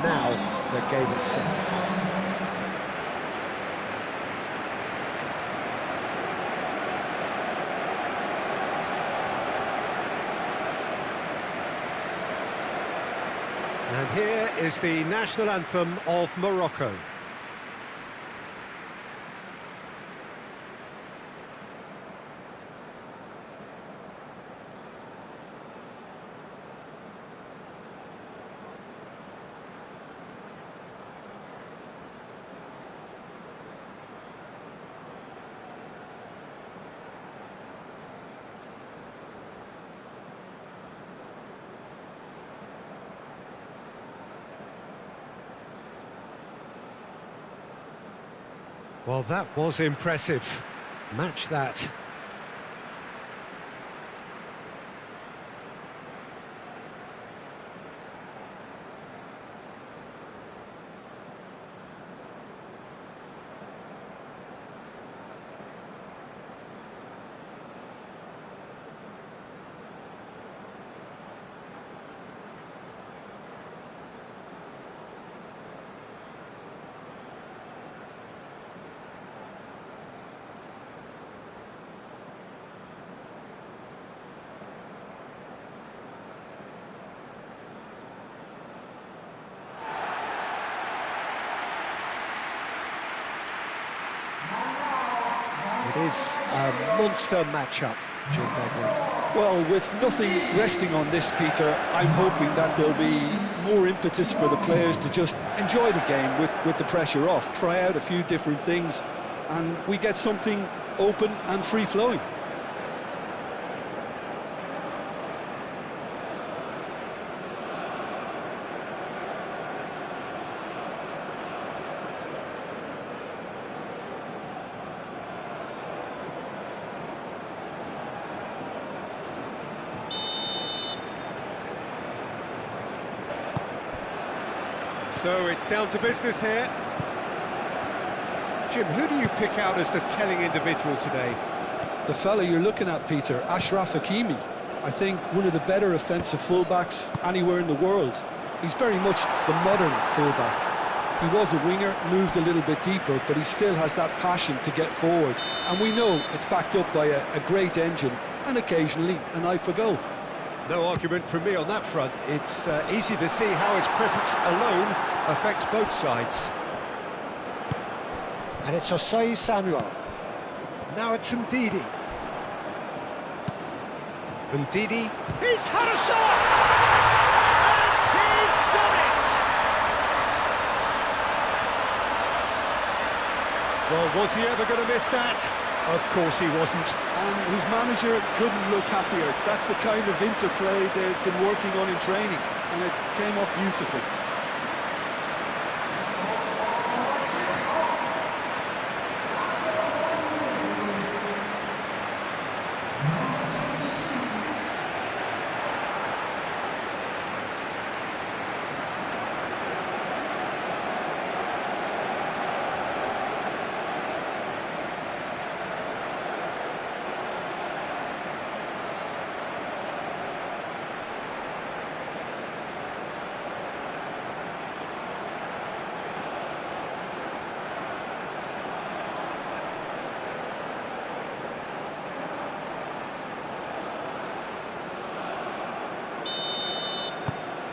now the game itself. And here is the national anthem of Morocco. Well, that was impressive. Match that. It is a monster matchup, Jim Begley. Well, with nothing resting on this, Peter, I'm hoping that there'll be more impetus for the players to just enjoy the game with the pressure off, try out a few different things, and we get something open and free-flowing. So it's down to business here. Jim, who do you pick out as the telling individual today? The fella you're looking at, Peter, Achraf Hakimi. I think one of the better offensive fullbacks anywhere in the world. He's very much the modern fullback. He was a winger, moved a little bit deeper, but he still has that passion to get forward. And we know it's backed up by a great engine and occasionally an eye for goal. No argument from me on that front. It's easy to see how his presence alone affects both sides. And it's Osei Samuel. Now it's Ndidi. Ndidi, he's had a shot! And he's done it! Well, was he ever going to miss that? Of course he wasn't. And his manager couldn't look happier. That's the kind of interplay they've been working on in training, and it came off beautifully.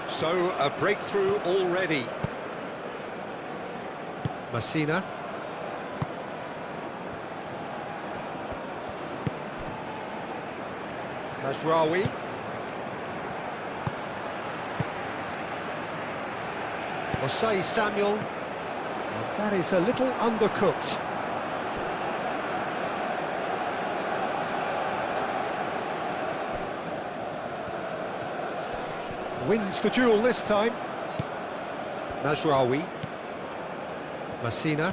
So, a breakthrough already. Messina. Mazraoui. Osei Samuel. And that is a little undercooked. Wins the duel this time. Mazraoui. Messina.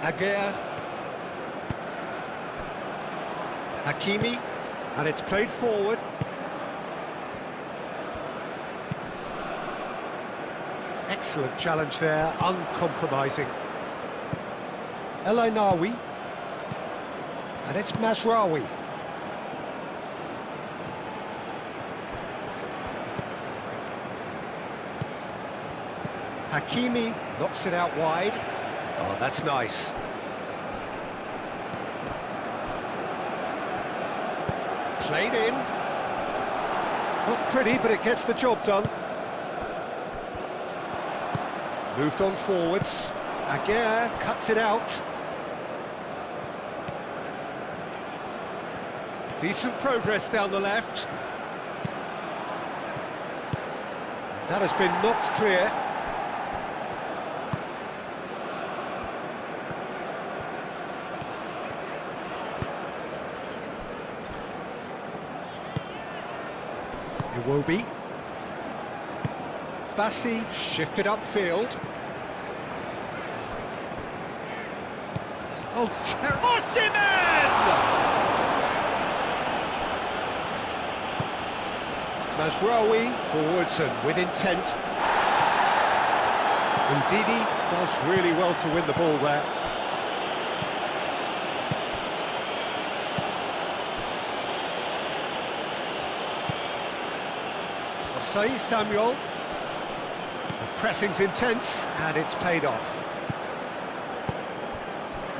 Aguirre. Hakimi. And it's played forward. Excellent challenge there, uncompromising. El Ainaoui. And it's Mazraoui. Hakimi knocks it out wide. Oh, that's nice. Played in. Not pretty, but it gets the job done. Moved on forwards. Aguirre cuts it out. Decent progress down the left. That has been knocked clear. Iwobi. Bassi shifted upfield. Oh, Osimhen! Mazraoui forwards and with intent. Ndidi does really well to win the ball there. Osei Samuel. The pressing's intense and it's paid off.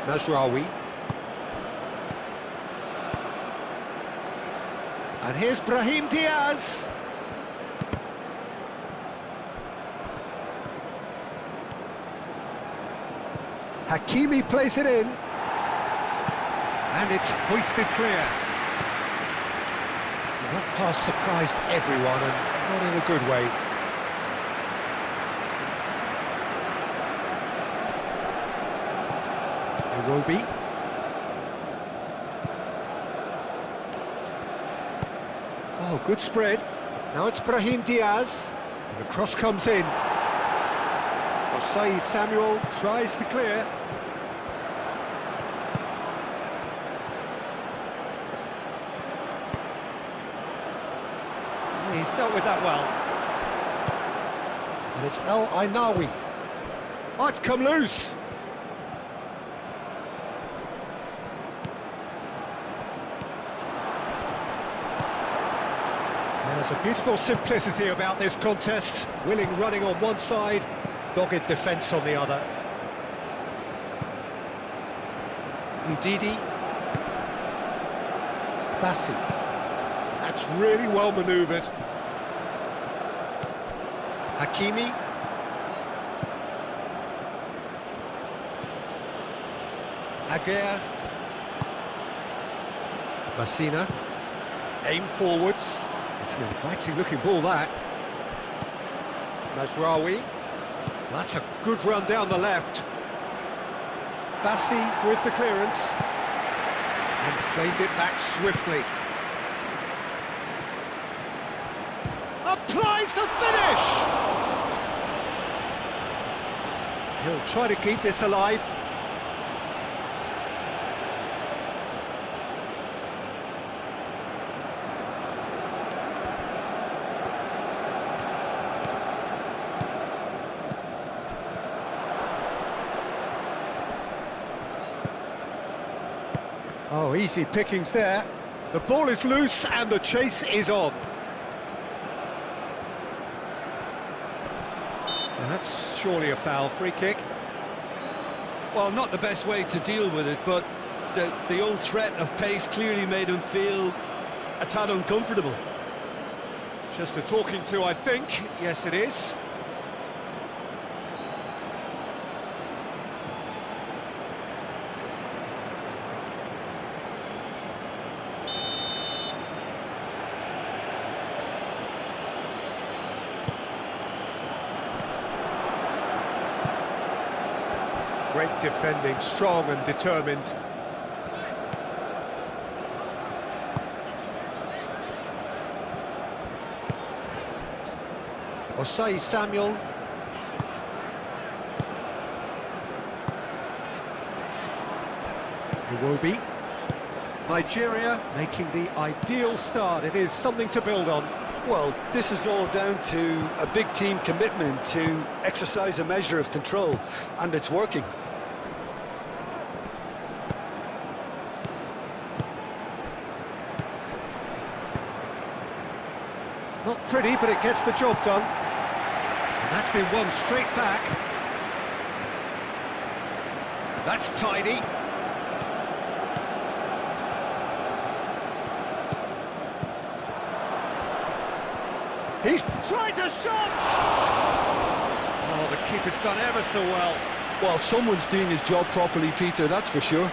Mazraoui. And here's Brahim Diaz. Hakimi plays it in. And it's hoisted clear. That pass surprised everyone, and not in a good way. Iwobi. Oh, good spread. Now it's Brahim Diaz. And the cross comes in. Osei Samuel tries to clear. He's dealt with that well. And it's El Ainawi. Oh, it's come loose. There's a beautiful simplicity about this contest. Willing running on one side, dogged defence on the other. Ndidi. Bassi. That's really well manoeuvred. Hakimi. Aguirre. Messina. Aim forwards. It's an inviting looking ball, that. Mazraoui. That's a good run down the left. Bassi with the clearance. And claimed it back swiftly. Applies the finish! He'll try to keep this alive. Oh, easy pickings there. The ball is loose and the chase is on. Well, that's surely a foul. Free kick. Well, not the best way to deal with it, but the old threat of pace clearly made him feel a tad uncomfortable. Just a talking to, I think. Yes, it is. Great defending, strong and determined. Osei Samuel. Iwobi. Nigeria making the ideal start. It is something to build on. Well, this is all down to a big team commitment to exercise a measure of control, and it's working. Not pretty, but it gets the job done. And That's been won straight back. That's tidy. He tries a shot! Oh, the keeper's done ever so well. Well, someone's doing his job properly, Peter, that's for sure.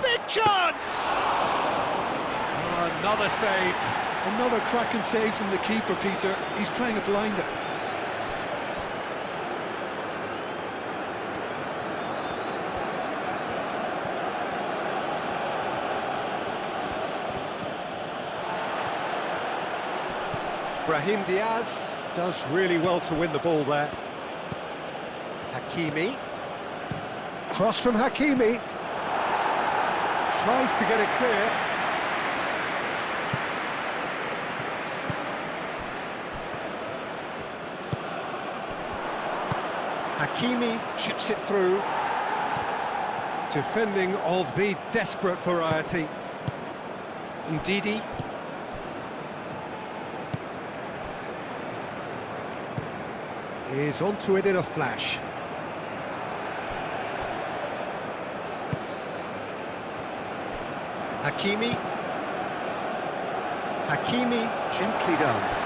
Big chance! Oh, another save. Another cracking save from the keeper, Peter. He's playing a blinder. Brahim Diaz does really well to win the ball there. Hakimi. Cross from Hakimi. Tries to get it clear. Hakimi chips it through. Defending of the desperate variety. Ndidi. Is onto it in a flash. Hakimi. Hakimi gently done.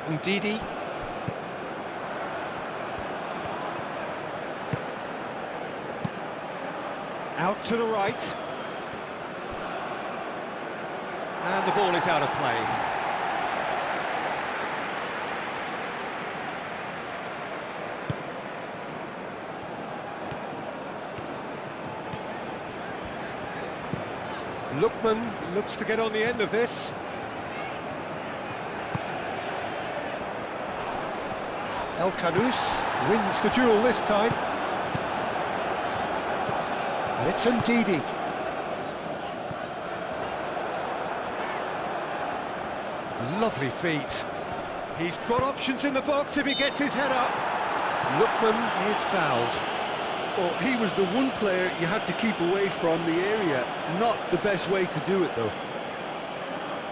Ndidi. Out to the right. And the ball is out of play. Lookman looks to get on the end of this. El Khanous wins the duel this time. And it's Ndidi. Lovely feet. He's got options in the box if he gets his head up. Lookman is fouled. Well, he was the one player you had to keep away from the area. Not the best way to do it, though.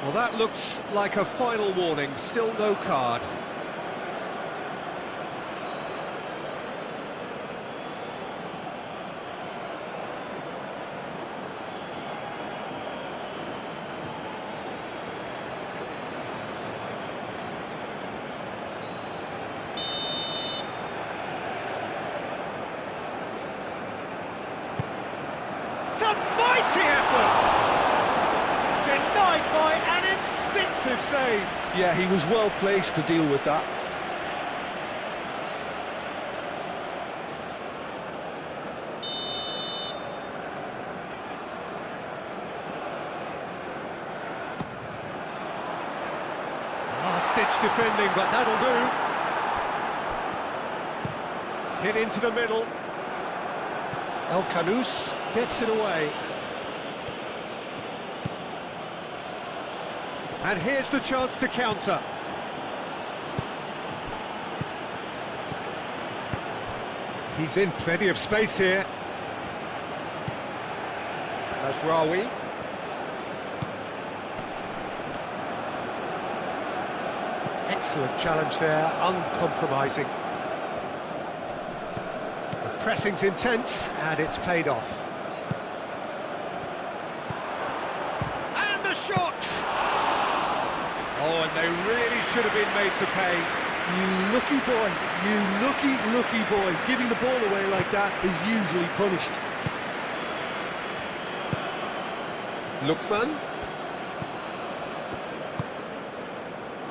Well, that looks like a final warning. Still no card. It's a mighty effort! Denied by an instinctive save. Yeah, he was well placed to deal with that. Last-ditch defending, but that'll do. Hit into the middle. El Khanous gets it away. And here's the chance to counter. He's in plenty of space here. Mazraoui. Excellent challenge there, uncompromising. The pressing's intense, and it's paid off. And the shot! Oh, and they really should have been made to pay. You lucky boy, you lucky boy. Giving the ball away like that is usually punished. Lookman.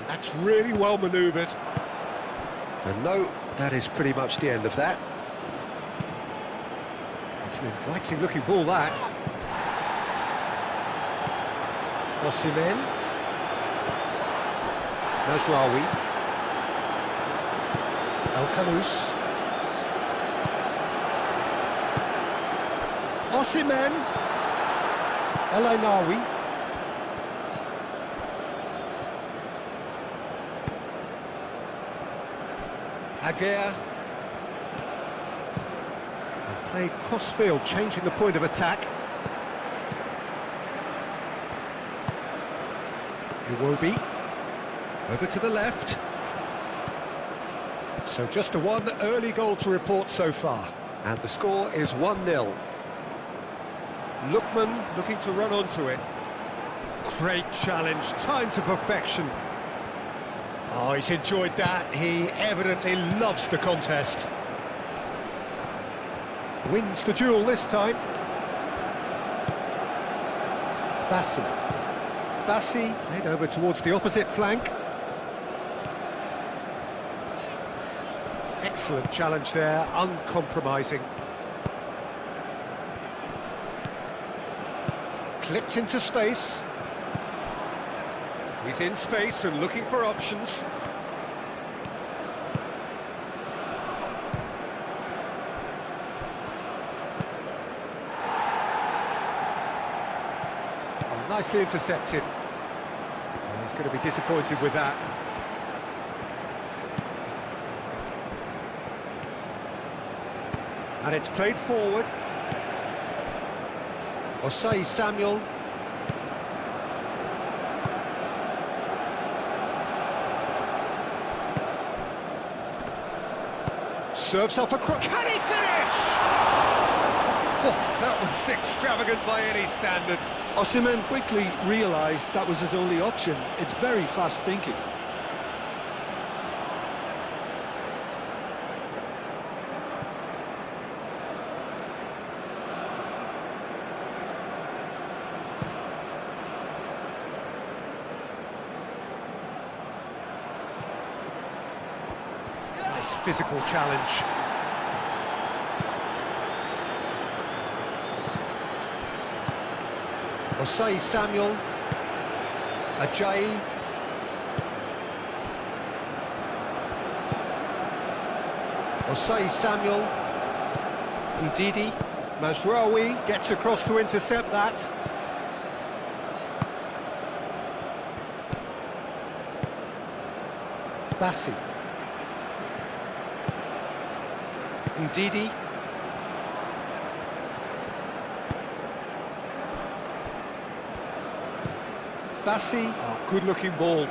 That's really well manoeuvred. And no, that is pretty much the end of that. It's an inviting looking ball, that. Osimhen. Mazraoui. El Khanous. Osimhen. El Ainawi. Aguirre. Played cross-field, changing the point of attack. Iwobi. Over to the left. So just a one early goal to report so far. And the score is 1-0. Lookman looking to run onto it. Great challenge, time to perfection. Oh, he's enjoyed that. He evidently loves the contest. Wins the duel this time. Bassi played over towards the opposite flank. Excellent challenge there, uncompromising. Clipped into space. He's in space and looking for options. Oh, nicely intercepted. And he's going to be disappointed with that. And it's played forward. Osei Samuel. Serves up a cross. Can he finish? Oh, that was extravagant by any standard. Osimhen quickly realised that was his only option. It's very fast thinking. Nice physical challenge. Osei Samuel. Ajayi. Osei Samuel. Ndidi. Mazraoui gets across to intercept that. Bassi. Ndidi. Bassi. Oh, good-looking ball.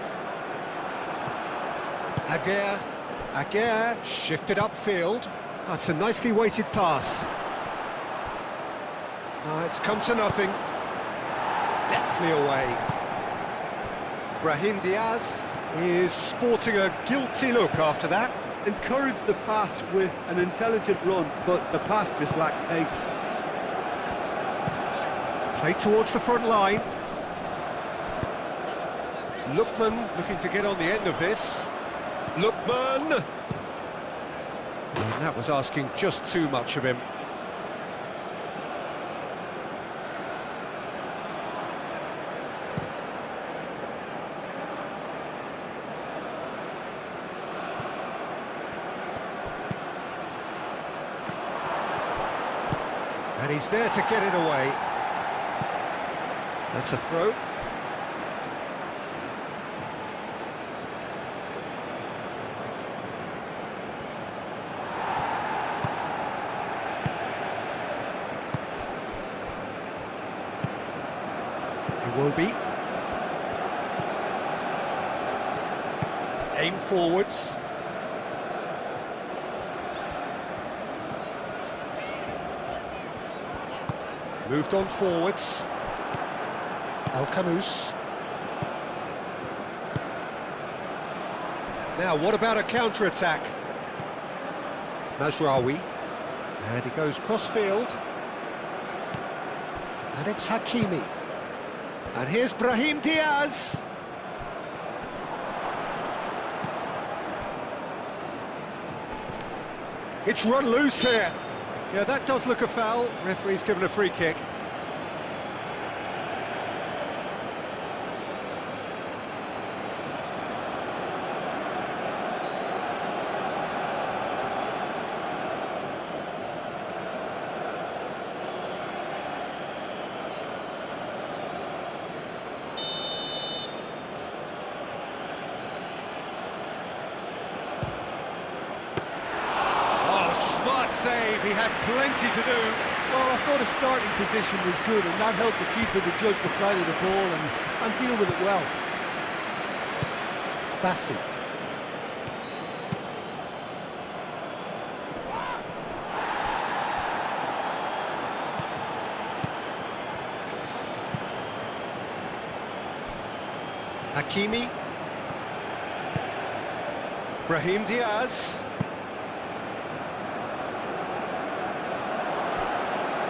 Aguirre shifted upfield. That's a nicely weighted pass. It's come to nothing. Deftly away. Brahim Diaz is sporting a guilty look after that. Encouraged the pass with an intelligent run, but the pass just lacked pace. Played towards the front line. Lookman looking to get on the end of this. Lookman! And that was asking just too much of him. And he's there to get it away. That's a throw. Iwobi. Aim forwards. Moved on forwards. El Khanous. Now, what about a counter-attack? Mazraoui. And he goes cross-field. And it's Hakimi. And here's Brahim Diaz. It's run loose here. Yeah, that does look a foul. Referee's given a free kick. save, he had plenty to do. Well, I thought his starting position was good, and that helped the keeper to judge the flight of the ball and deal with it well. Bassi. Hakimi. Brahim Diaz.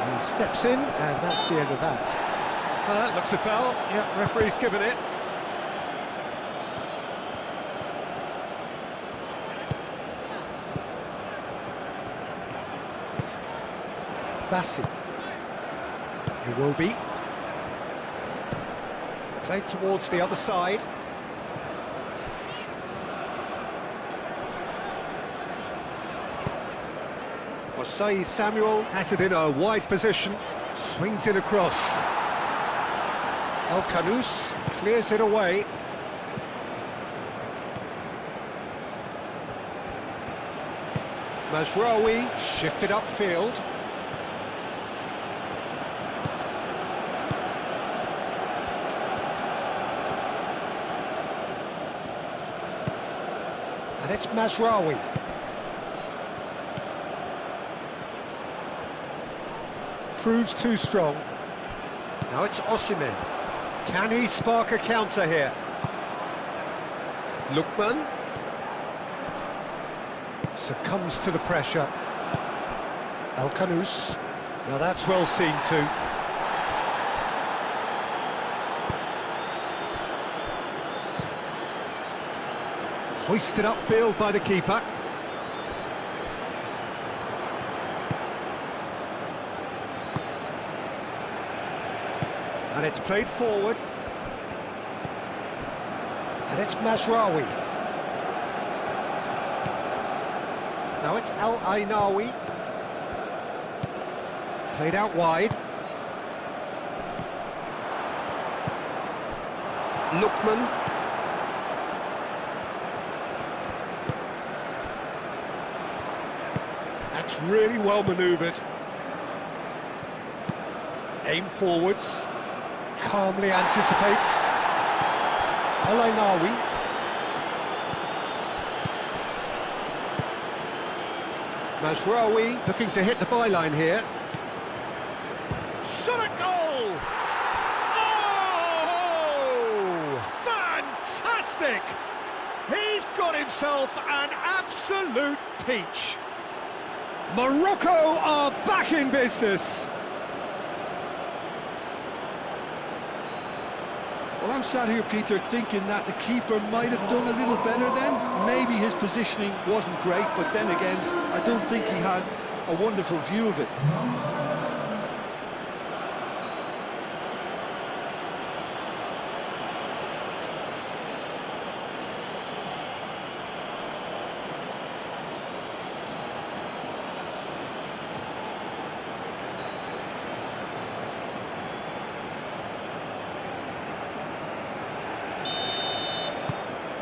He steps in, and that's the end of that. Looks a foul. Yeah, referee's given it. Bassi. It will be. Played towards the other side. Osai Samuel has it in a wide position, swings it across. El Kanous clears it away. Mazraoui shifted upfield. And it's Mazraoui. Proves too strong. Now it's Osimhen. Can he spark a counter here? Lookman succumbs to the pressure. El Kanous. Now that's well seen too. Hoisted upfield by the keeper. And it's played forward. And it's Mazraoui. Now it's El Ainaoui. Played out wide. Lookman. That's really well manoeuvred. Aim forwards. Calmly anticipates. El Ainaoui. Mazraoui looking to hit the byline here. Shot at goal! Oh! Fantastic! He's got himself an absolute peach. Morocco are back in business. Well, I'm sat here, Peter, thinking that the keeper might have done a little better then. Maybe his positioning wasn't great, but then again, I don't think he had a wonderful view of it.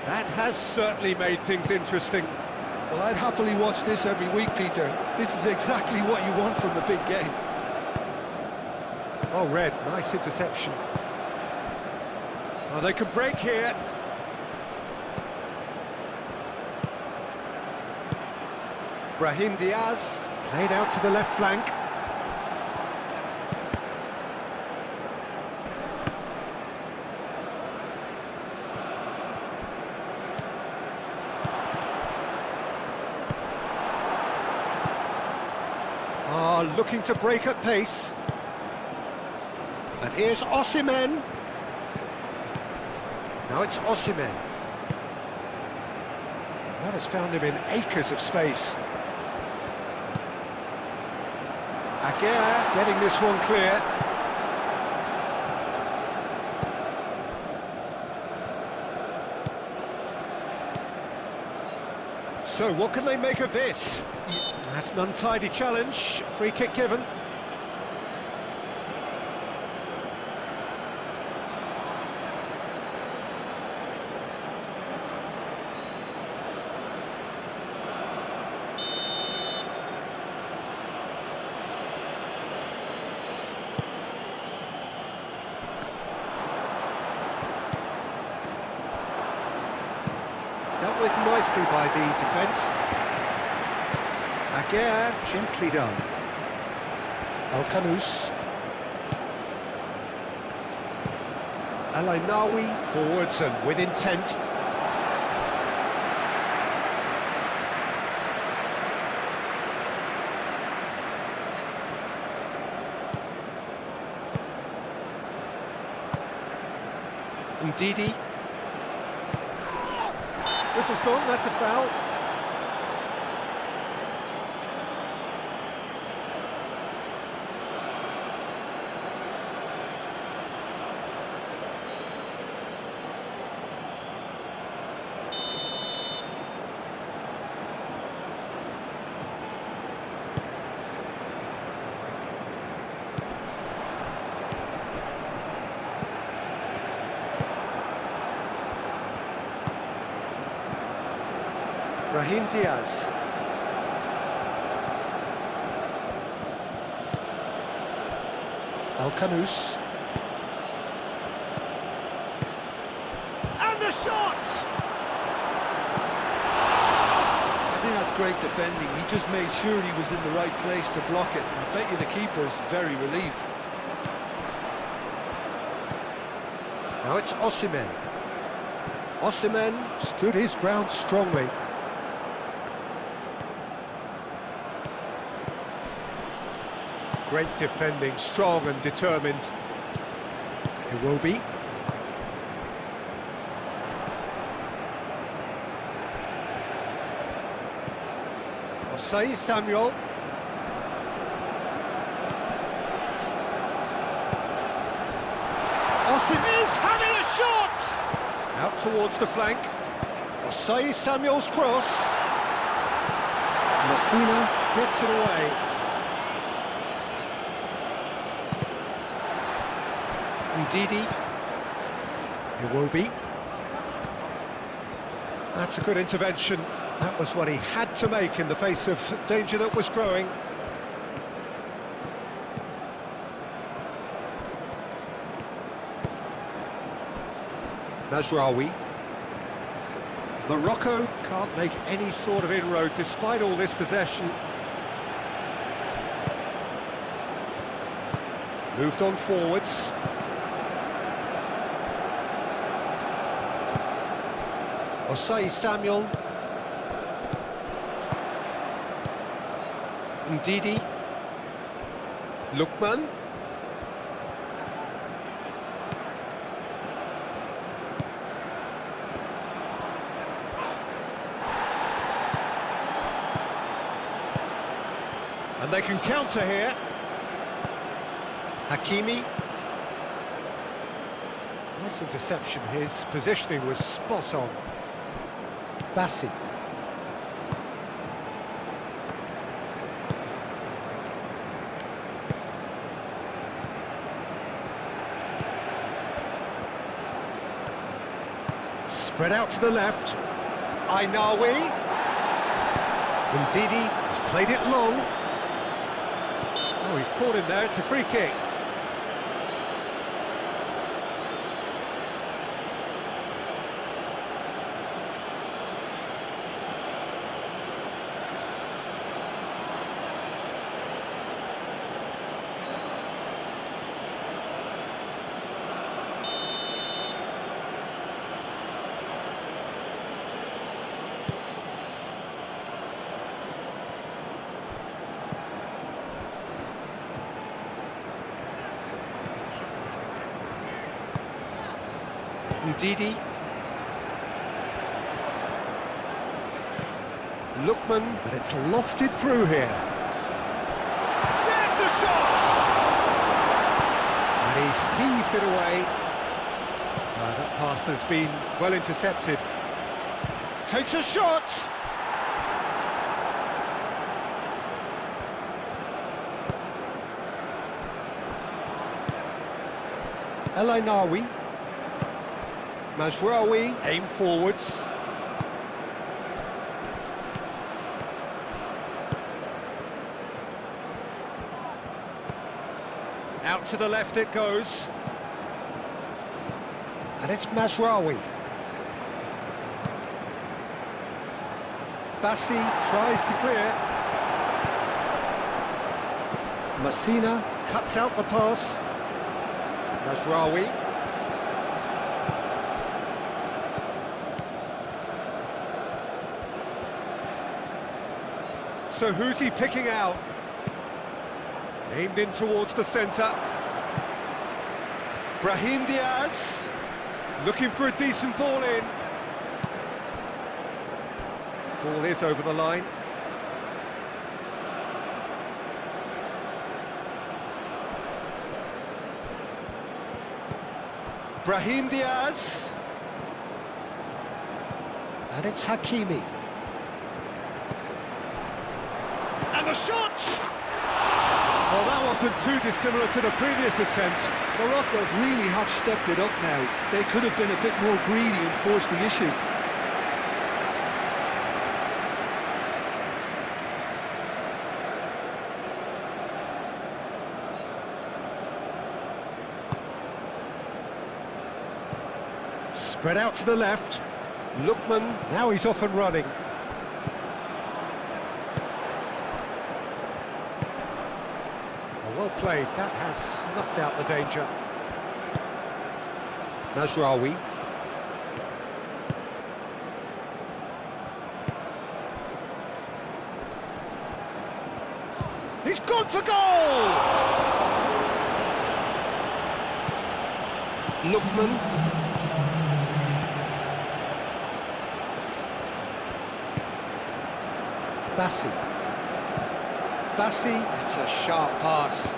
That has certainly made things interesting. Well, I'd happily watch this every week, Peter. This is exactly what you want from a big game. Oh, Red, nice interception. Oh, they could break here. Brahim Diaz, played out to the left flank. Looking to break at pace. And here's Osimhen. Now it's Osimhen. That has found him in acres of space. Aguirre getting this one clear. So what can they make of this? That's an untidy challenge, free kick given. Dealt with nicely by the defence. Aguirre, gently done. El Kanous. El Ainawi, forwards and with intent. Ndidi. Whistle's gone, that's a foul. Brahim Diaz. El Kanous. And the shot! I think that's great defending. He just made sure he was in the right place to block it. And I bet you the keeper's very relieved. Now it's Osimhen. Osimhen stood his ground strongly. Great defending, strong and determined. Iwobi. Osei Samuel. Osimhen is having a shot! Out towards the flank. Osei Samuel's cross. Messina gets it away. Ndidi. Iwobi. That's a good intervention. That was what he had to make in the face of danger that was growing. Mazraoui. Morocco can't make any sort of inroad despite all this possession. Moved on forwards. Osei Samuel. Ndidi. Lookman. And they can counter here. Hakimi. Nice interception, his positioning was spot on. Bassi. Spread out to the left. Ainawi. Ndidi has played it long. Oh, he's caught him there, it's a free kick. Ndidi. Lookman, but it's lofted through here. There's the shot! And he's heaved it away. That pass has been well intercepted. Takes a shot! El Ainawi. Mazraoui, aim forwards. Out to the left it goes. And it's Mazraoui. Bassi tries to clear. Messina cuts out the pass. Mazraoui. So who's he picking out? Aimed in towards the centre. Brahim Diaz, looking for a decent ball in. Ball is over the line. Brahim Diaz. And it's Hakimi. And the shot! Well, that wasn't too dissimilar to the previous attempt. Morocco really have stepped it up now. They could have been a bit more greedy and forced the issue. Spread out to the left. Lookman, now he's off and running. Well played, that has snuffed out the danger. Mazraoui. He's gone for goal! Lookman. Bassi. Bassi, it's a sharp pass.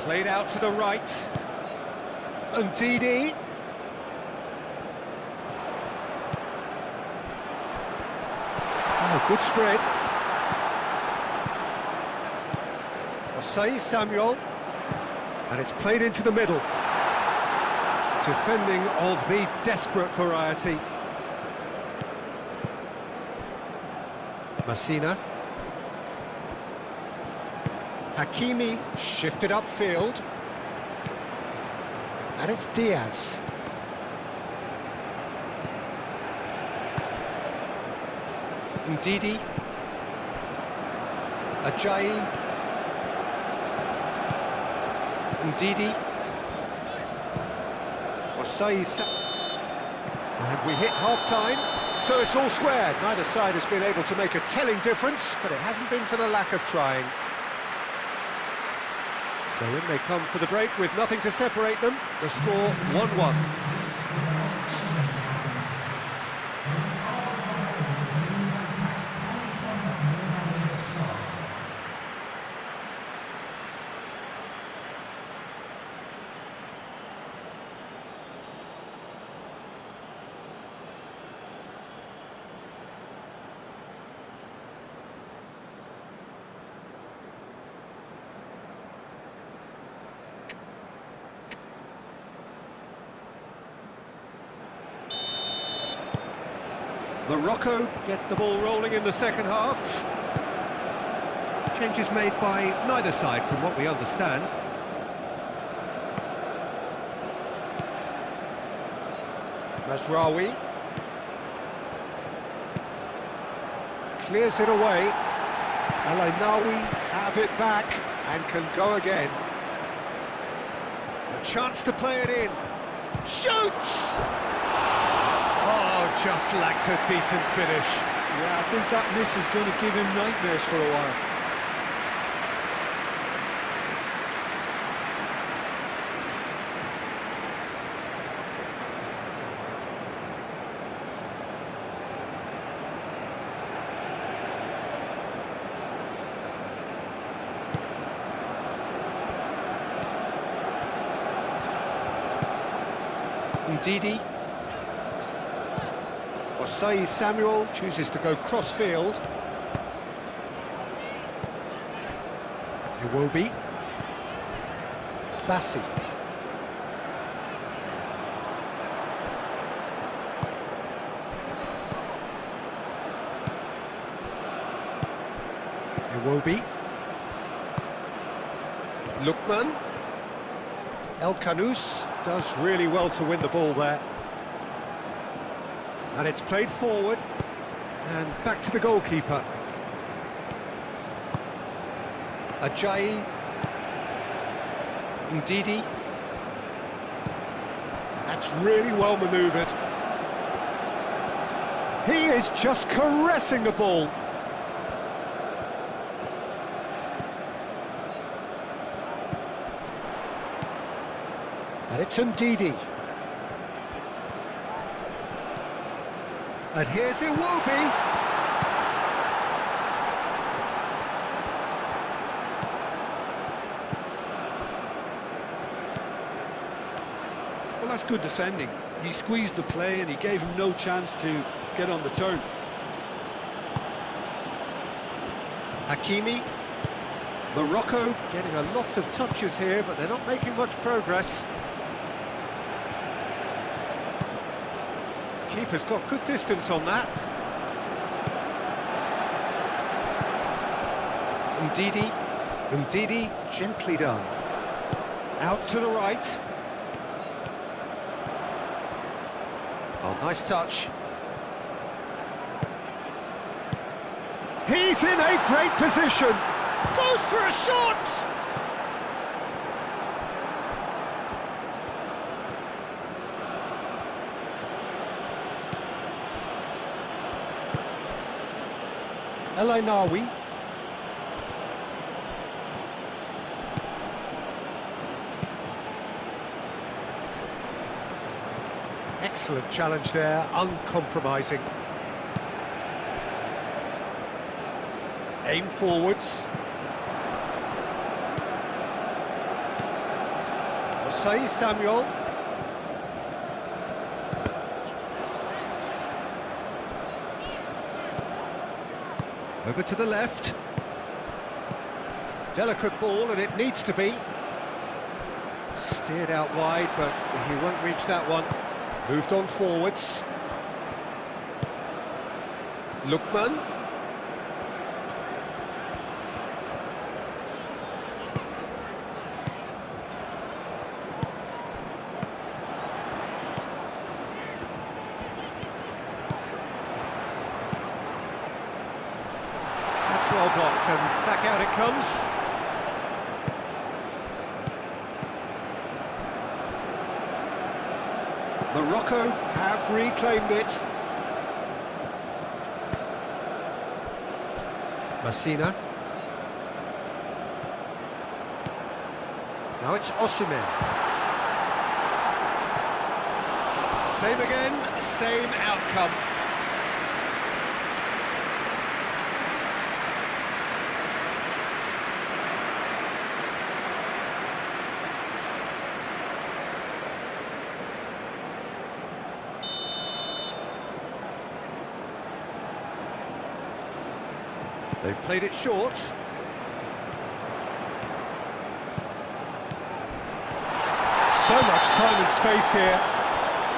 Played out to the right. And Didi. Oh, good spread. Osei Samuel. And it's played into the middle. Defending of the desperate variety. Messina. Hakimi shifted upfield. And it's Diaz. Ndidi. Ajayi. Ndidi. Osei. And we hit half-time. So it's all square. Neither side has been able to make a telling difference, but it hasn't been for the lack of trying. So in they come for the break with nothing to separate them. The score 1-1. Morocco get the ball rolling in the second half. Changes made by neither side from what we understand. Mazraoui. Clears it away. Al-Ainawi have it back and can go again. A chance to play it in. Shoots! Oh, just lacked a decent finish. Yeah, I think that miss is going to give him nightmares for a while. Ndidi. Osei Samuel chooses to go cross-field. Iwobi. Bassi. Iwobi. Lookman. El Kanous does really well to win the ball there. And it's played forward. And back to the goalkeeper. Ajayi. Ndidi. That's really well manoeuvred. He is just caressing the ball. And it's Ndidi. And here's Iwobi. Well, that's good defending. He squeezed the play and he gave him no chance to get on the turn. Hakimi. Morocco getting a lot of touches here, but they're not making much progress. Keeper's got good distance on that. Ndidi, gently done. Out to the right. Oh, nice touch. He's in a great position. Goes for a shot! El Ainawi. Excellent challenge there, uncompromising. Aim forwards. Osei Samuel. Over to the left. Delicate ball, and it needs to be. Steered out wide, but he won't reach that one. Moved on forwards. Lookman. That's well blocked, and back out it comes. Morocco have reclaimed it. Messina. Now it's Osimhen. Same again, same outcome. They've played it short. So much time and space here.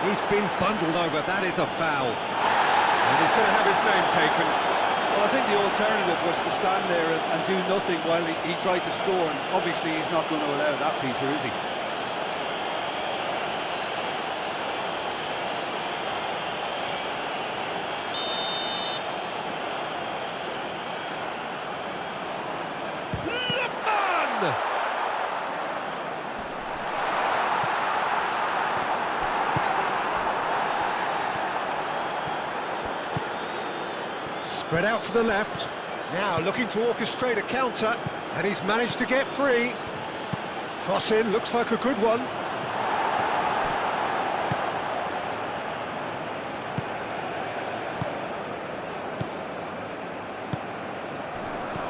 He's been bundled over, that is a foul. And he's going to have his name taken. Well, I think the alternative was to stand there and do nothing while he tried to score, and obviously he's not going to allow that, Peter, is he? Spread out to the left. Now looking to orchestrate a counter, and he's managed to get free. Cross in, looks like a good one.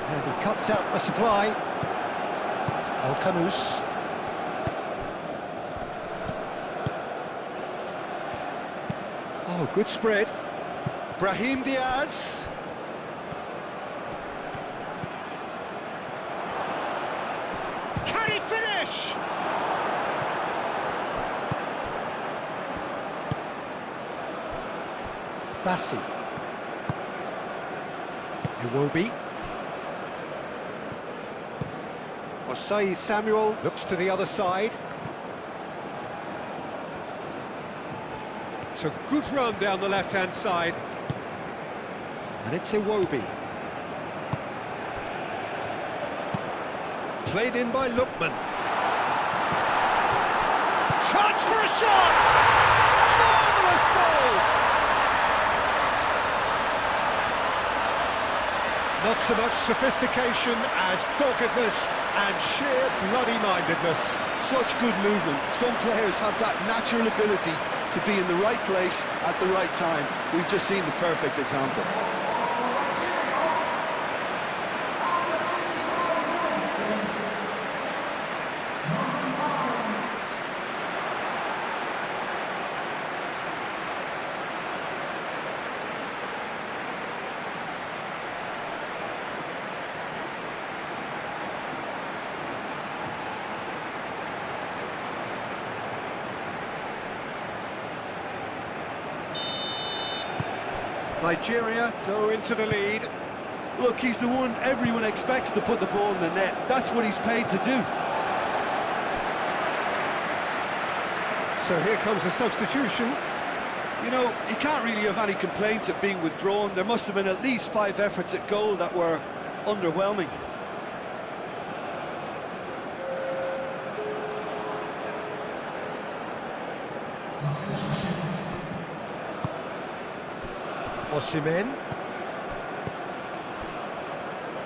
And he cuts out the supply. El Kanous. Oh, good spread. Brahim Diaz. Can he finish? Bassi. Iwobi. Osei Samuel looks to the other side. It's a good run down the left-hand side. And it's Iwobi. Played in by Lookman. Chance for a shot! Marvellous goal! Not so much sophistication as doggedness and sheer bloody-mindedness. Such good movement. Some players have that natural ability to be in the right place at the right time. We've just seen the perfect example. Nigeria go into the lead. Look, he's the one everyone expects to put the ball in the net. That's what he's paid to do. So here comes a substitution. You know, you can't really have any complaints at being withdrawn. There must have been at least 5 efforts at goal that were underwhelming. Osimhen.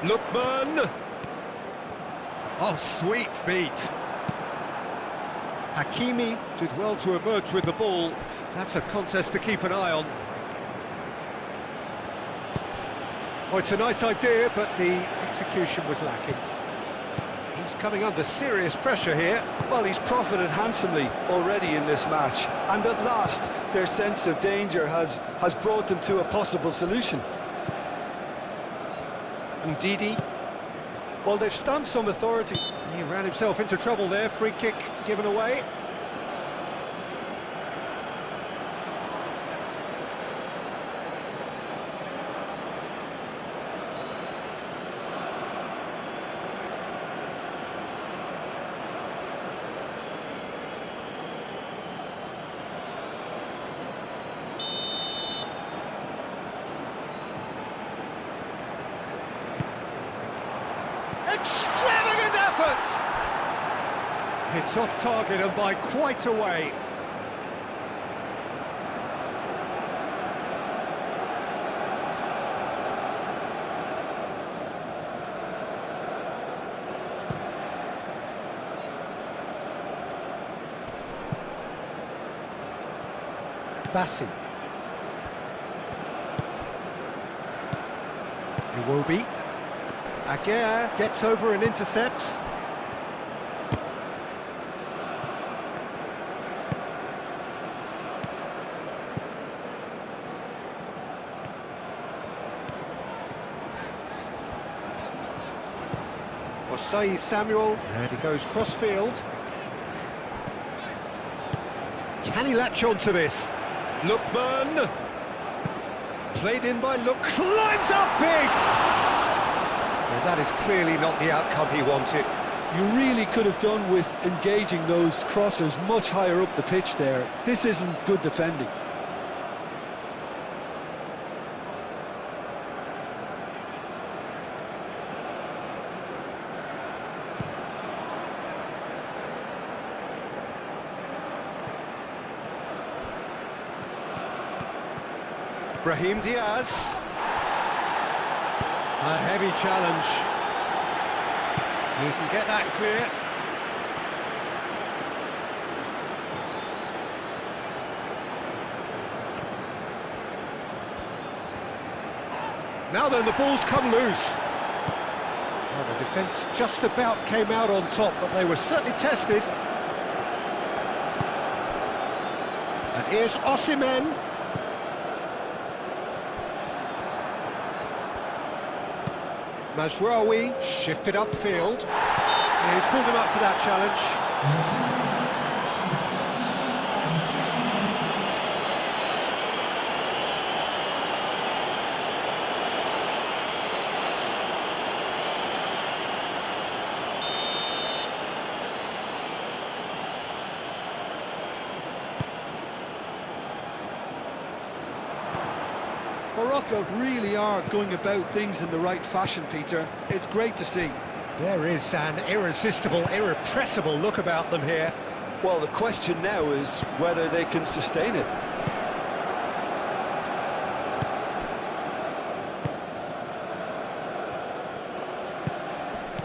Lookman. Oh, sweet feet. Hakimi did well to emerge with the ball. That's a contest to keep an eye on. Oh, it's a nice idea, but the execution was lacking. He's coming under serious pressure here. Well, he's profited handsomely already in this match. And at last, their sense of danger has brought them to a possible solution. Ndidi. Well, they've stamped some authority. He ran himself into trouble there. Free kick given away. Extravagant effort! It's off target and by quite a way. Bassi. Iwobi. Aguirre gets over and intercepts. Osei Samuel, and he goes cross-field. Can he latch on to this? Lookman. Played in by Look. Climbs up big! Well, that is clearly not the outcome he wanted. You really could have done with engaging those crossers much higher up the pitch there. This isn't good defending. Brahim Diaz. A heavy challenge. He can get that clear. Now then, the ball's come loose. Well, the defence just about came out on top, but they were certainly tested. And here's Osimhen. Mazraoui shifted upfield. He's pulled him up for that challenge. Morocco really are going about things in the right fashion, Peter. It's great to see. There is an irresistible, irrepressible look about them here. Well, the question now is whether they can sustain it.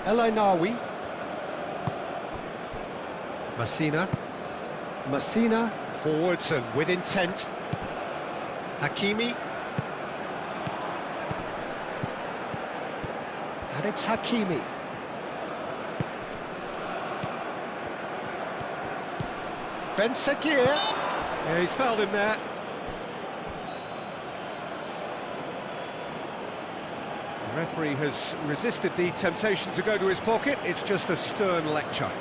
El Ainawi. Messina, forwards and with intent. Hakimi. And it's Hakimi. Ben Sekir. Yeah, he's fouled him there. The referee has resisted the temptation to go to his pocket. It's just a stern lecture.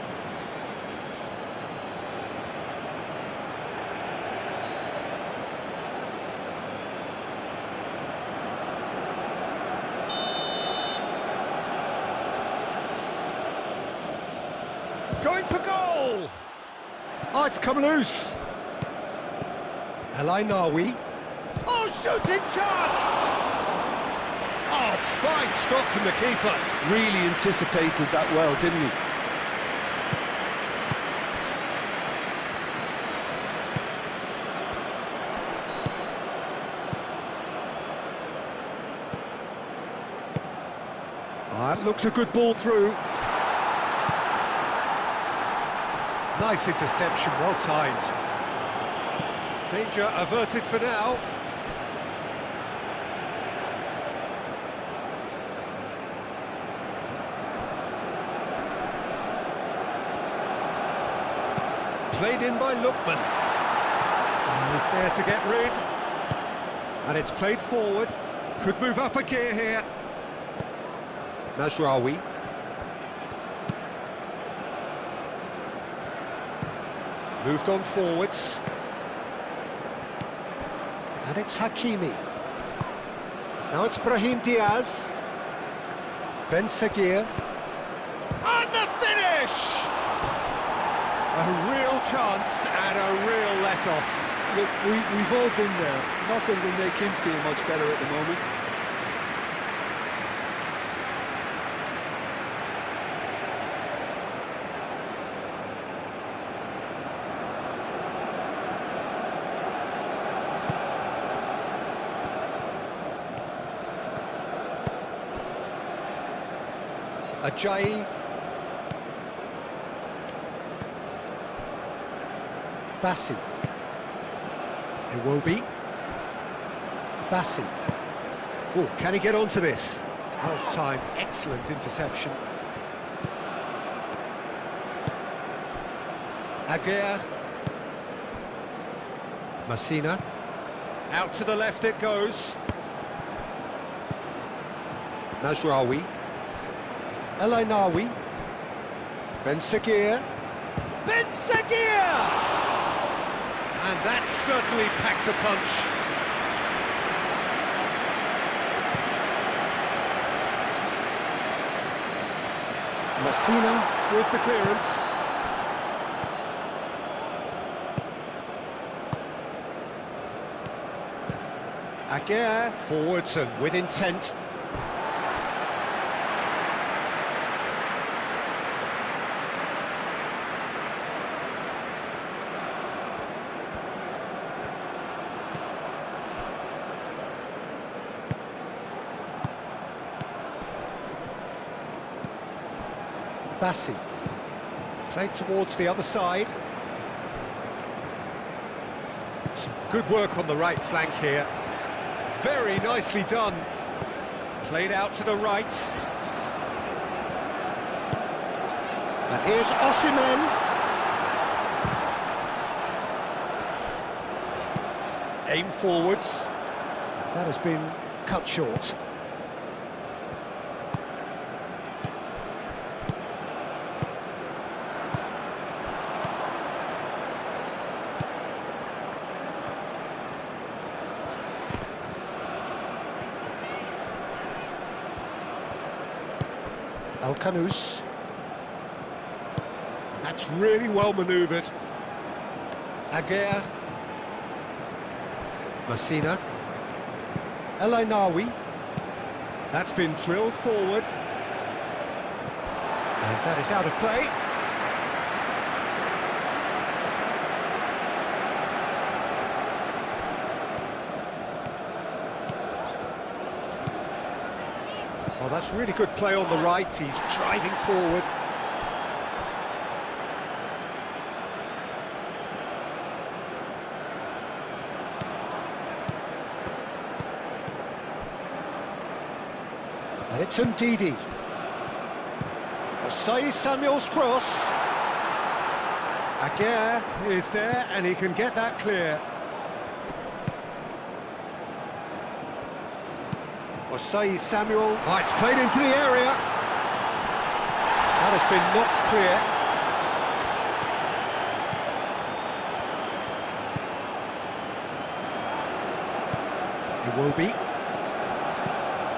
Going for goal! Oh, it's come loose. El Ainawi. Oh, shooting chance! Oh, fine stop from the keeper. Really anticipated that well, didn't he? Oh, that looks a good ball through. Nice interception, well timed. Danger averted for now. Played in by Lookman. And he's there to get rid. And it's played forward. Could move up a gear here. Mazraoui. Moved on forwards. And it's Hakimi. Now it's Brahim Diaz. Ben Sekir. And the finish! A real chance and a real let-off. Look, we've all been there. Nothing will make him feel much better at the moment. Ajayi. Bassi. Iwobi. Bassi. Oh, can he get onto this? Well timed, excellent interception. Aguirre. Messina. Out to the left it goes. Mazraoui. El Ainawi. Ben Sekir. Ben Sekir! And that certainly packed a punch. Messina with the clearance. Aguirre forwards and with intent. Bassi. Played towards the other side. Some good work on the right flank here. Very nicely done. Played out to the right. And here's Osimhen. Aim forwards. That has been cut short. Al-Kanous. That's really well manoeuvred. Aguirre. Messina. El That's been drilled forward. And that is out of play. Oh, that's really good play on the right. He's driving forward. And it's Ndidi. Osei Samuel's cross. Aguirre is there, and he can get that clear. Osei Samuel. Oh, it's played into the area. That has been knocked clear. Iwobi.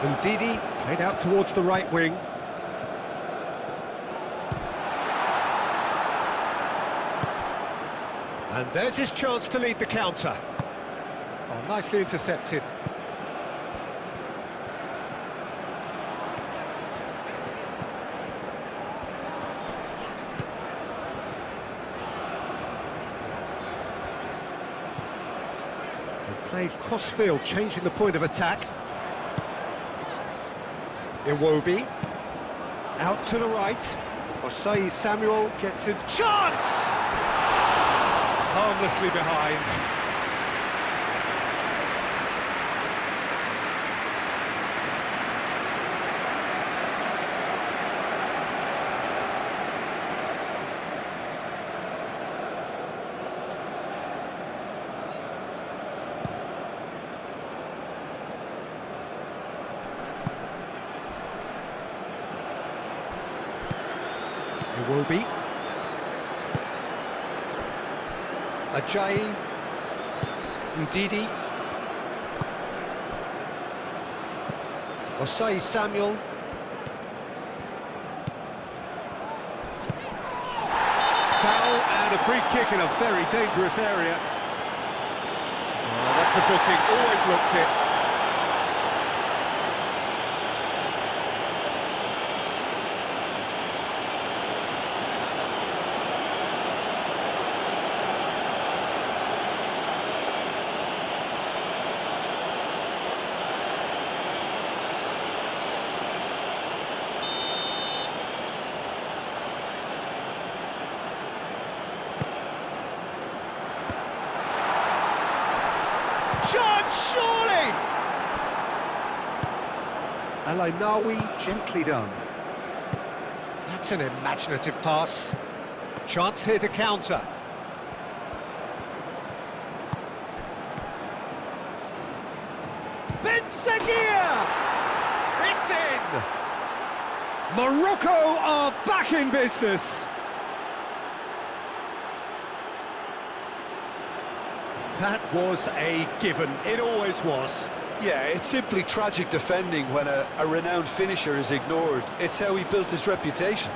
Ndidi played out towards the right wing. And there's his chance to lead the counter. Oh, nicely intercepted. Played cross-field, changing the point of attack. Iwobi. Out to the right. Osei Samuel gets it. Chance! Harmlessly behind. Iwobi. Ajayi. Ndidi. Osei Samuel. Foul and a free kick in a very dangerous area. Oh, that's a booking, always looked it. Chance, surely! El gently done. That's an imaginative pass. Chance here to counter. Ben Seguir! It's in! Morocco are back in business! That was a given, it always was. Yeah, it's simply tragic defending when a renowned finisher is ignored. It's how he built his reputation.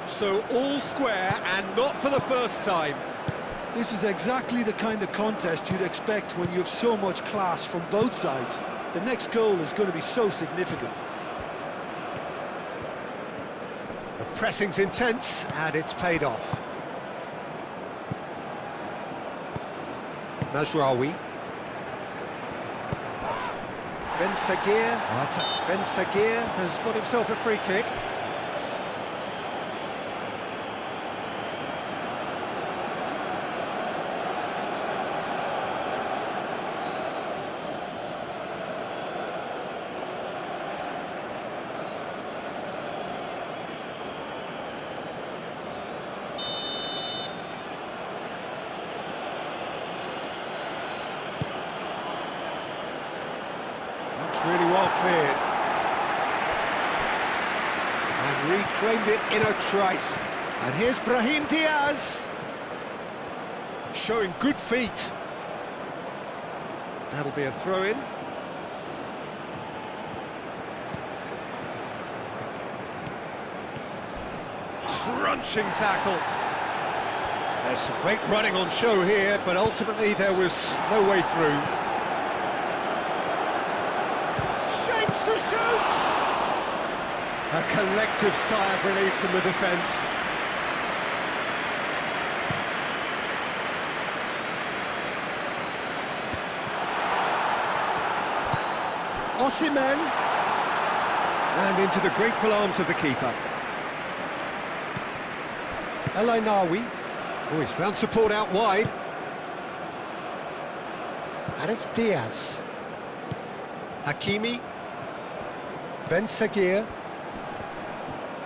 So all square, and not for the first time. This is exactly the kind of contest you'd expect when you have so much class from both sides. The next goal is going to be so significant. The pressing's intense, and it's paid off. Mazraoui. Ben Seguir. Ben Seguir has got himself a free kick. really well cleared. And reclaimed it in a trice. And here's Brahim Diaz. Showing good feet. That'll be a throw-in. Crunching tackle. There's some great running on show here, but ultimately there was no way through. Shapes to shoot! A collective sigh of relief from the defence. Osimhen. And into the grateful arms of the keeper. El Ainawi. Oh, he's found support out wide. And it's Diaz. Hakimi. Ben Seguir.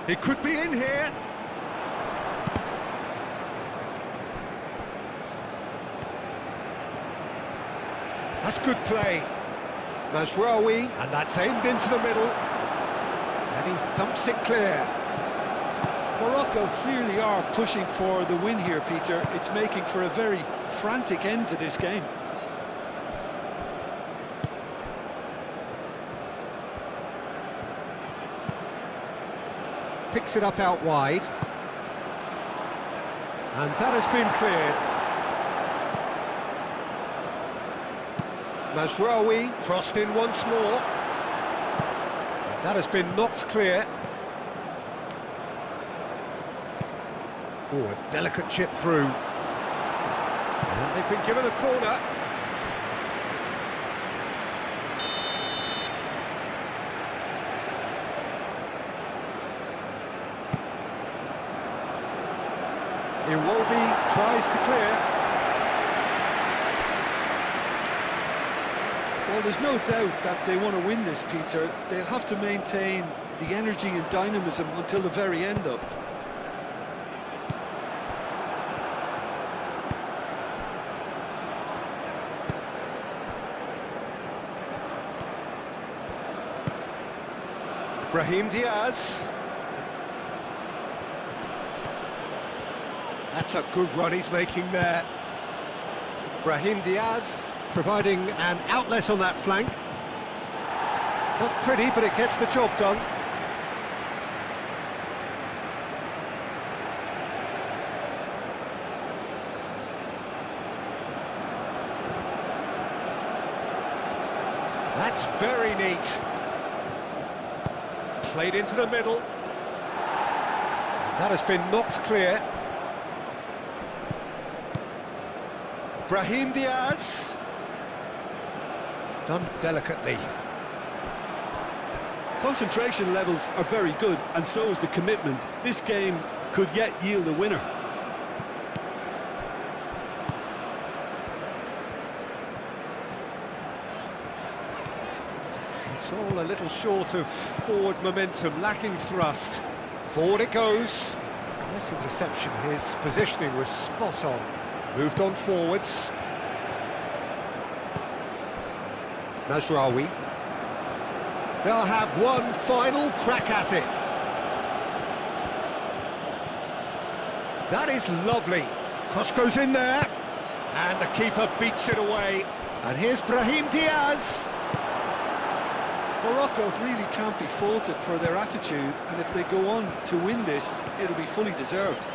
He could be in here. That's good play. Mazraoui, and that's aimed into the middle. And he thumps it clear. Morocco clearly are pushing for the win here, Peter. It's making for a very frantic end to this game. Picks it up out wide. And that has been cleared. Mazraoui crossed in once more. That has been knocked clear. Oh, a delicate chip through. And they've been given a corner. Iwobi tries to clear. Well, there's no doubt that they want to win this, Peter. They'll have to maintain the energy and dynamism until the very end, though. Brahim Diaz. That's a good run he's making there. Brahim Diaz providing an outlet on that flank. Not pretty, but it gets the job done. That's very neat. Played into the middle. That has been knocked clear. Brahim Diaz. Done delicately. Concentration levels are very good, and so is the commitment. This game could yet yield a winner. It's all a little short of forward momentum, lacking thrust. Forward it goes. Nice interception. His positioning was spot on. Moved on forwards. Mazraoui. They'll have one final crack at it. That is lovely. Cross goes in there. And the keeper beats it away. And here's Brahim Diaz. Morocco really can't be faulted for their attitude, and if they go on to win this, it'll be fully deserved.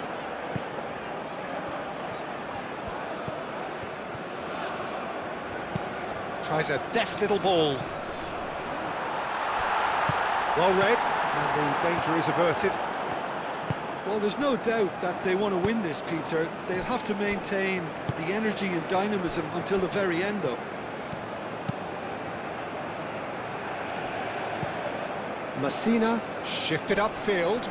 Tries a deft little ball. Well read, and the danger is averted. Well, there's no doubt that they want to win this, Peter. They'll have to maintain the energy and dynamism until the very end, though. Messina shifted upfield.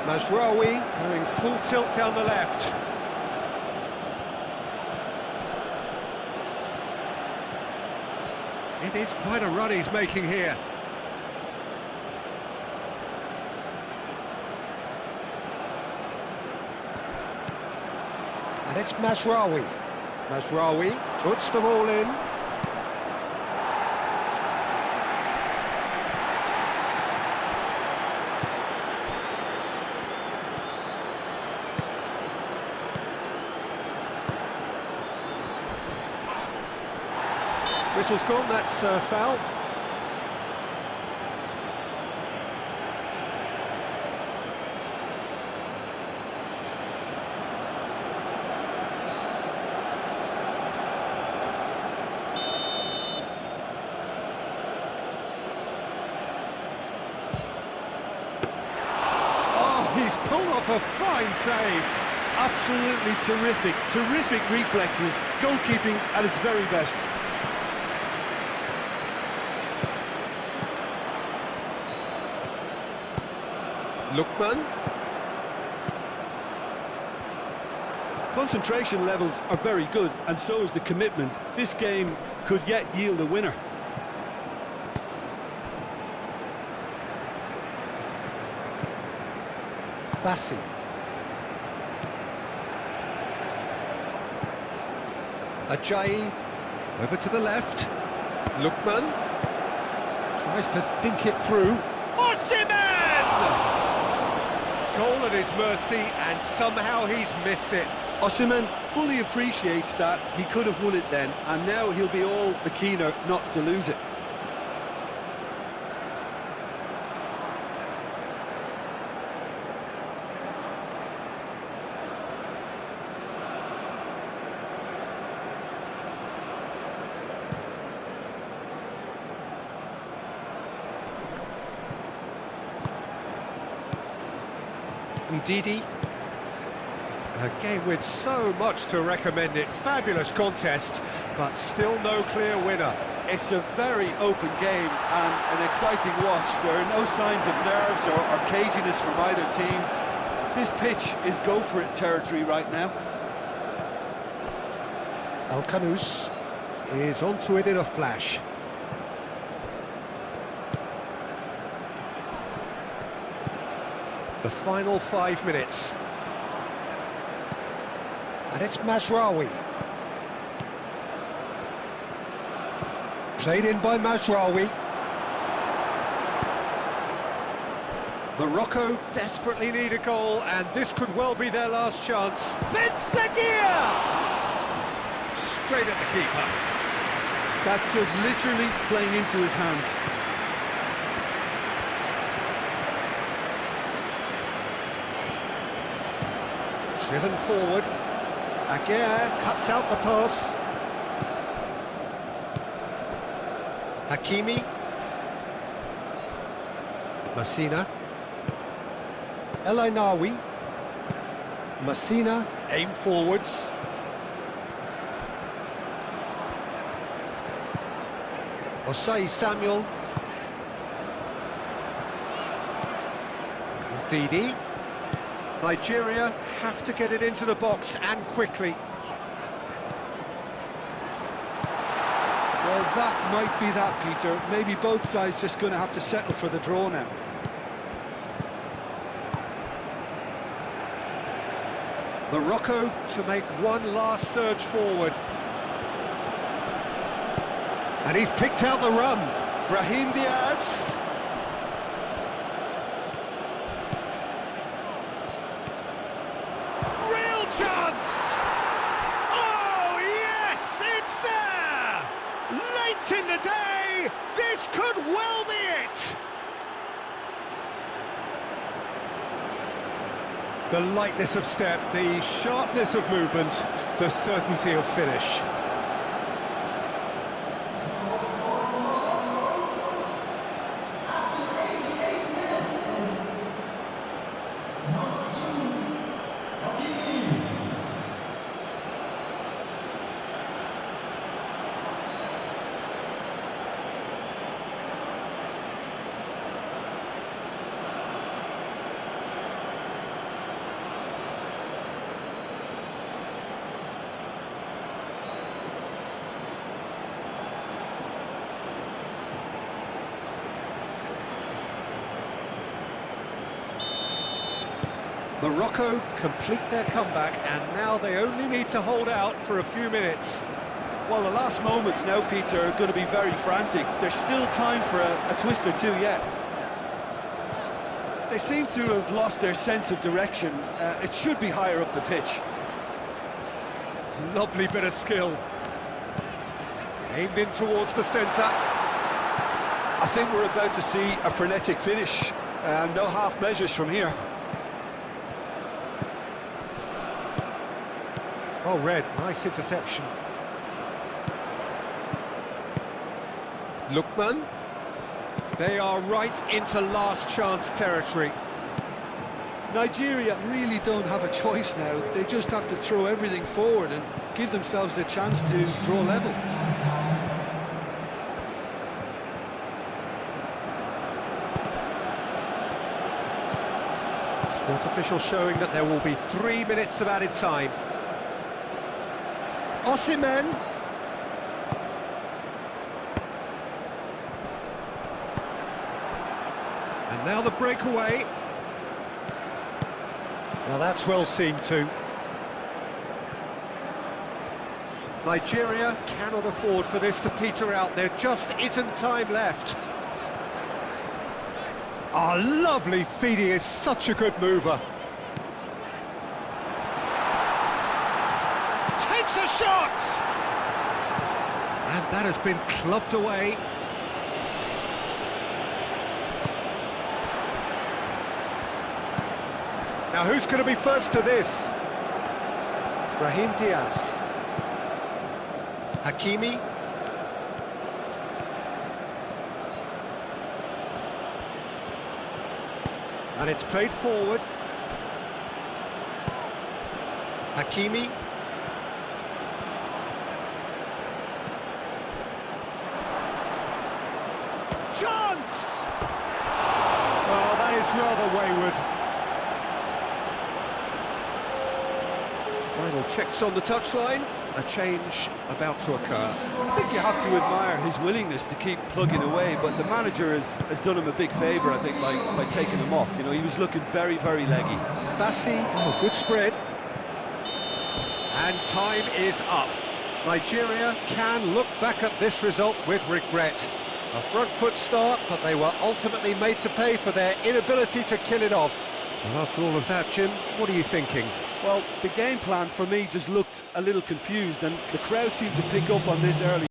Mazraoui going full tilt down the left. It is quite a run he's making here. And it's Mazraoui. Mazraoui puts them all in. Whistle's gone, that's foul. He's pulled off a fine save. Absolutely terrific, terrific reflexes. Goalkeeping at its very best. Lookman. Concentration levels are very good, and so is the commitment. This game could yet yield a winner. Bassi. Ajayi, over to the left. Lookman tries to dink it through. Osimhen! Goal at his mercy, and somehow he's missed it. Osimhen fully appreciates that he could have won it then, and now he'll be all the keener not to lose it. Ndidi. A game with so much to recommend it. Fabulous contest, but still no clear winner. It's a very open game and an exciting watch. There are no signs of nerves or caginess from either team. This pitch is go-for-it territory right now. Alcanus is onto it in a flash. The final 5 minutes. And it's Mazraoui. Played in by Mazraoui. Morocco desperately need a goal, and this could well be their last chance. Ben Seguir! Straight at the keeper. That's just literally playing into his hands. Driven forward. Aguirre cuts out the pass. Hakimi. Messina. El Ainaoui. Messina aim forwards. Osei Samuel. Ndidi. Nigeria have to get it into the box, and quickly. Well, that might be that, Peter. Maybe both sides just going to have to settle for the draw now. Morocco to make one last surge forward. And he's picked out the run. Brahim Diaz. Real chance! Oh, yes, it's there! Late in the day, this could well be it! The lightness of step, the sharpness of movement, the certainty of finish. Morocco complete their comeback, and now they only need to hold out for a few minutes. Well, the last moments now, Peter, are going to be very frantic. There's still time for a twist or two yet. They seem to have lost their sense of direction. It should be higher up the pitch. Lovely bit of skill. Aimed in towards the centre. I think we're about to see a frenetic finish, and no half measures from here. Oh, Red, nice interception. Lookman. They are right into last chance territory. Nigeria really don't have a choice now. They just have to throw everything forward and give themselves a chance to draw level. Fourth official showing that there will be 3 minutes of added time. Osimhen. And now the breakaway. Well, that's well seen too. Nigeria cannot afford for this to peter out. There just isn't time left. Oh, lovely feed. He is such a good mover. Takes a shot! And that has been clubbed away. Now who's going to be first to this? Brahim Diaz. Hakimi. And it's played forward. Hakimi. Chance! Oh, that is rather wayward. Final checks on the touchline. A change about to occur. I think you have to admire his willingness to keep plugging away, but the manager has done him a big favour, I think, by taking him off. You know, he was looking very, very leggy. Bassi, oh, good spread. And time is up. Nigeria can look back at this result with regret. A front foot start, but they were ultimately made to pay for their inability to kill it off. And after all of that, Jim, what are you thinking? Well, the game plan for me just looked a little confused, and the crowd seemed to pick up on this early.